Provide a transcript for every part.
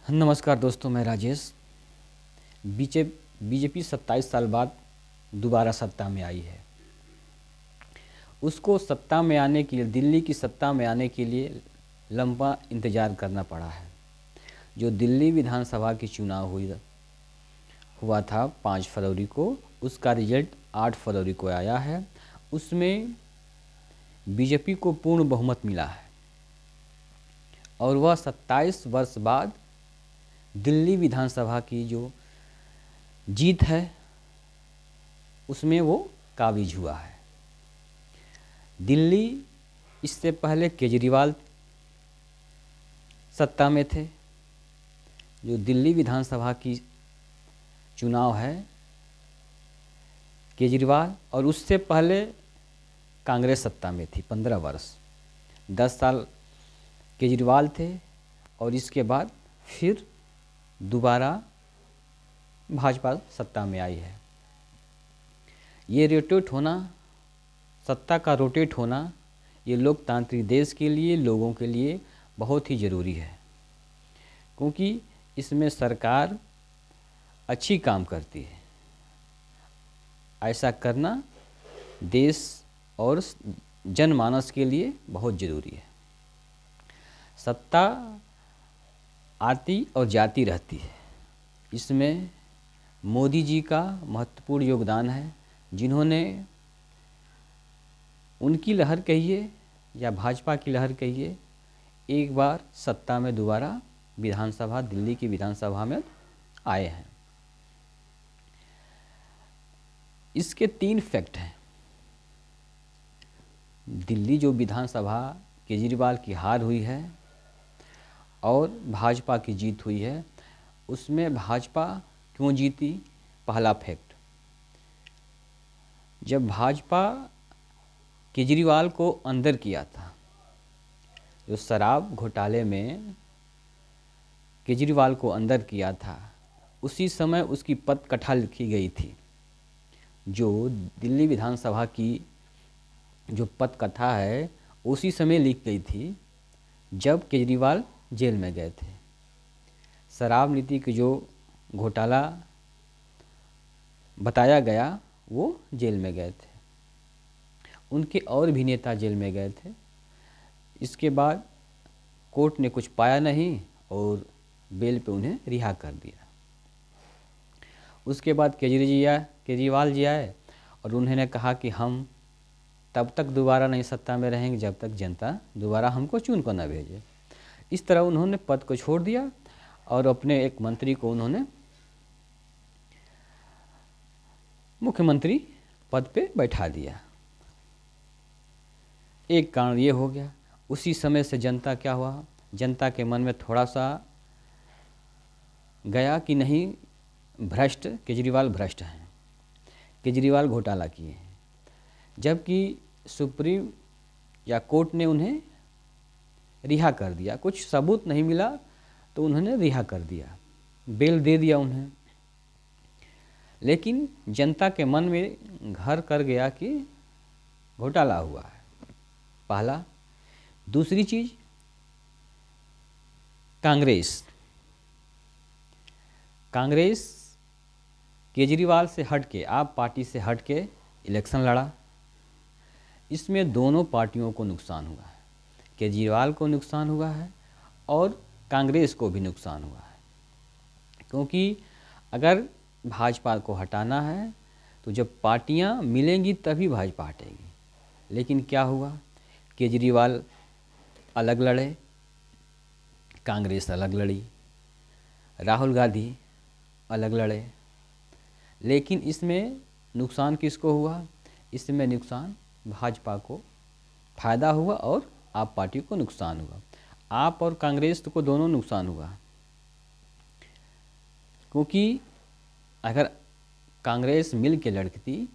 नमस्कार दोस्तों, मैं राजेश। बीजेपी 27 साल बाद दोबारा सत्ता में आई है। उसको सत्ता में आने के लिए, दिल्ली की सत्ता में आने के लिए लंबा इंतज़ार करना पड़ा है। जो दिल्ली विधानसभा की चुनाव हुआ था 5 फरवरी को, उसका रिजल्ट 8 फरवरी को आया है। उसमें बीजेपी को पूर्ण बहुमत मिला है और वह 27 वर्ष बाद दिल्ली विधानसभा की जो जीत है उसमें वो काबिज हुआ है। दिल्ली, इससे पहले केजरीवाल सत्ता में थे। जो दिल्ली विधानसभा की चुनाव है, केजरीवाल, और उससे पहले कांग्रेस सत्ता में थी 15 वर्ष। 10 साल केजरीवाल थे और इसके बाद फिर दोबारा भाजपा सत्ता में आई है। ये रोटेट होना, सत्ता का रोटेट होना, ये लोकतांत्रिक देश के लिए, लोगों के लिए बहुत ही ज़रूरी है, क्योंकि इसमें सरकार अच्छी काम करती है। ऐसा करना देश और जनमानस के लिए बहुत ज़रूरी है। सत्ता आती और जाती रहती है, इसमें मोदी जी का महत्वपूर्ण योगदान है, जिन्होंने, उनकी लहर कहिए या भाजपा की लहर कहिए, एक बार सत्ता में दोबारा विधानसभा, दिल्ली की विधानसभा में आए हैं। इसके 3 फैक्ट हैं। दिल्ली जो विधानसभा केजरीवाल की हार हुई है और भाजपा की जीत हुई है, उसमें भाजपा क्यों जीती? पहला फैक्ट, जब भाजपा केजरीवाल को अंदर किया था, जो शराब घोटाले में केजरीवाल को अंदर किया था, उसी समय उसकी पद कथा लिखी गई थी। जो दिल्ली विधानसभा की जो पद कथा है, उसी समय लिख गई थी जब केजरीवाल जेल में गए थे। शराब नीति की जो घोटाला बताया गया, वो जेल में गए थे। उनके और भी नेता जेल में गए थे। इसके बाद कोर्ट ने कुछ पाया नहीं और बेल पे उन्हें रिहा कर दिया। उसके बाद केजरीवाल जी आए और उन्होंने कहा कि हम तब तक दोबारा नहीं सत्ता में रहेंगे जब तक जनता दोबारा हमको चुन कर न भेजे। इस तरह उन्होंने पद को छोड़ दिया और अपने एक मंत्री को उन्होंने मुख्यमंत्री पद पे बैठा दिया। एक कारण ये हो गया। उसी समय से जनता क्या हुआ, जनता के मन में थोड़ा सा गया कि नहीं, भ्रष्ट, केजरीवाल भ्रष्ट हैं, केजरीवाल घोटाला किए हैं। जबकि सुप्रीम या कोर्ट ने उन्हें रिहा कर दिया, कुछ सबूत नहीं मिला तो उन्होंने रिहा कर दिया, बेल दे दिया उन्हें। लेकिन जनता के मन में घर कर गया कि घोटाला हुआ है, पहला। दूसरी चीज़, कांग्रेस केजरीवाल से हट के, आप पार्टी से हट के इलेक्शन लड़ा। इसमें दोनों पार्टियों को नुकसान हुआ है, केजरीवाल को नुकसान हुआ है और कांग्रेस को भी नुकसान हुआ है। क्योंकि अगर भाजपा को हटाना है तो जब पार्टियां मिलेंगी तभी भाजपा हटेगी। लेकिन क्या हुआ, केजरीवाल अलग लड़े, कांग्रेस अलग लड़ी, राहुल गांधी अलग लड़े। लेकिन इसमें नुकसान किसको हुआ? इसमें नुकसान भाजपा को फ़ायदा हुआ और आप पार्टी को नुकसान हुआ। आप और कांग्रेस को दोनों नुकसान हुआ, क्योंकि अगर कांग्रेस मिल के लड़ती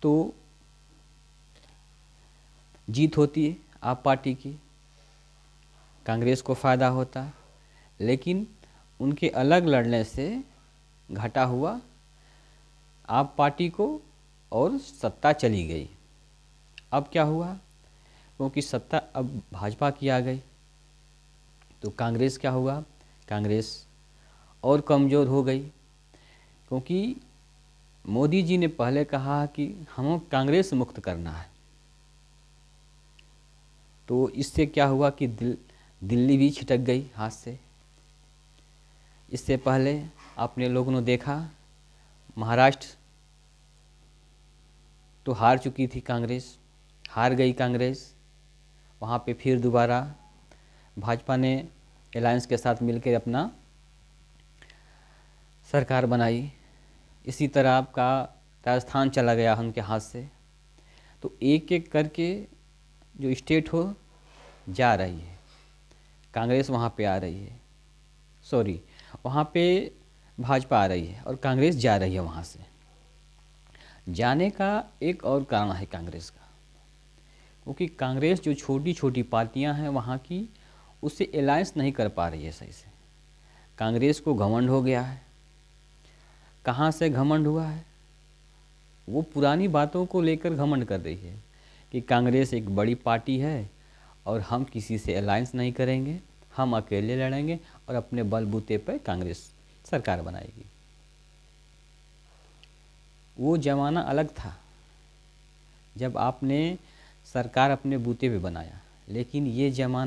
तो जीत होती है आप पार्टी की, कांग्रेस को फ़ायदा होता। लेकिन उनके अलग लड़ने से घाटा हुआ आप पार्टी को और सत्ता चली गई। अब क्या हुआ, क्योंकि सत्ता अब भाजपा की आ गई तो कांग्रेस क्या हुआ, कांग्रेस और कमज़ोर हो गई, क्योंकि मोदी जी ने पहले कहा कि हमें कांग्रेस मुक्त करना है। तो इससे क्या हुआ कि दिल्ली भी छिटक गई हाथ से। इससे पहले अपने लोगों ने देखा महाराष्ट्र तो हार चुकी थी कांग्रेस, हार गई कांग्रेस। वहाँ पे फिर दोबारा भाजपा ने अलायंस के साथ मिलकर अपना सरकार बनाई। इसी तरह आपका राजस्थान चला गया उनके हाथ से। तो एक एक करके जो स्टेट हो जा रही है, कांग्रेस वहाँ पे आ रही है, सॉरी वहाँ पे भाजपा आ रही है और कांग्रेस जा रही है वहाँ से। जाने का एक और कारण है कांग्रेस का, क्योंकि कांग्रेस जो छोटी छोटी पार्टियां हैं वहाँ की, उससे अलायंस नहीं कर पा रही है सही से। कांग्रेस को घमंड हो गया है। कहाँ से घमंड हुआ है? वो पुरानी बातों को लेकर घमंड कर रही है कि कांग्रेस एक बड़ी पार्टी है और हम किसी से अलायंस नहीं करेंगे, हम अकेले लड़ेंगे और अपने बलबूते पर कांग्रेस सरकार बनाएगी। वो ज़माना अलग था जब आपने सरकार अपने बूते पे बनाया, लेकिन ये ज़माना